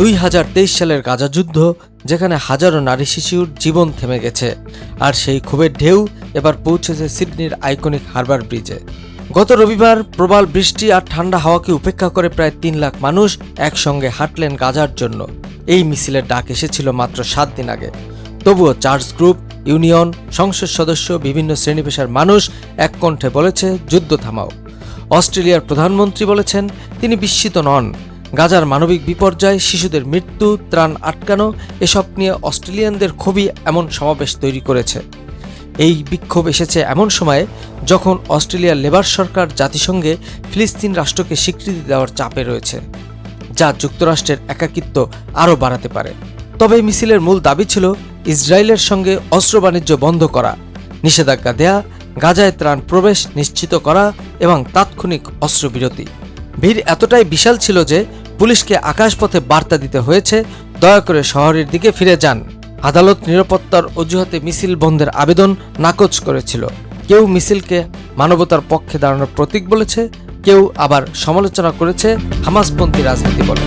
2023 সালের গাজা যুদ্ধ, যেখানে হাজারো নারী শিশুর জীবন থেমে গেছে, আর সেই ক্ষোভের ঢেউ এবার পৌঁছেছে সিডনির আইকনিক হারবার ব্রিজে। গত রবিবার প্রবল বৃষ্টি আর ঠান্ডা হাওয়াকে উপেক্ষা করে প্রায় 3 লাখ মানুষ একসঙ্গে হাঁটলেন গাজার জন্য। এই মিছিলের ডাক এসেছিল মাত্র 7 দিন আগে। তবুও চার্চ গ্রুপ, ইউনিয়ন, সংসদ সদস্য, বিভিন্ন শ্রেণী পেশার মানুষ এক কণ্ঠে বলেছে, যুদ্ধ থামাও। অস্ট্রেলিয়ার প্রধানমন্ত্রী বলেছেন তিনি বিস্মিত নন। গাজার মানবিক বিপর্যয়, শিশুদের মৃত্যু, ত্রাণ আটকানো, এসব নিয়ে অস্ট্রেলিয়ানদের ক্ষোভই এমন সমাবেশ তৈরি করেছে। এই বিক্ষোভ এসেছে এমন সময়ে যখন অস্ট্রেলিয়ার লেবার সরকার জাতিসংঘে ফিলিস্তিন রাষ্ট্রকে স্বীকৃতি দেওয়ার চাপে রয়েছে, যা যুক্তরাষ্ট্রের একাকিত্ব আরও বাড়াতে পারে। তবে মিছিলের মূল দাবি ছিল ইসরায়েলের সঙ্গে অস্ত্র বাণিজ্য বন্ধ করা, নিষেধাজ্ঞা দেয়া, গাজায় ত্রাণ প্রবেশ নিশ্চিত করা এবং তাৎক্ষণিক অস্ত্রবিরতি। ভিড় এতটাই বিশাল ছিল যে পুলিশকে আকাশপথে বার্তা দিতে হয়েছে, দয়া করে শহরের দিকে ফিরে যান। আদালত নিরাপত্তার অজুহাতে মিছিল বন্ধের আবেদন নাকচ করেছিল। কেউ মিছিলকে মানবতার পক্ষে দাঁড়ানোর প্রতীক বলেছে, কেউ আবার সমালোচনা করেছে হামাসপন্থী রাজনীতি বলে।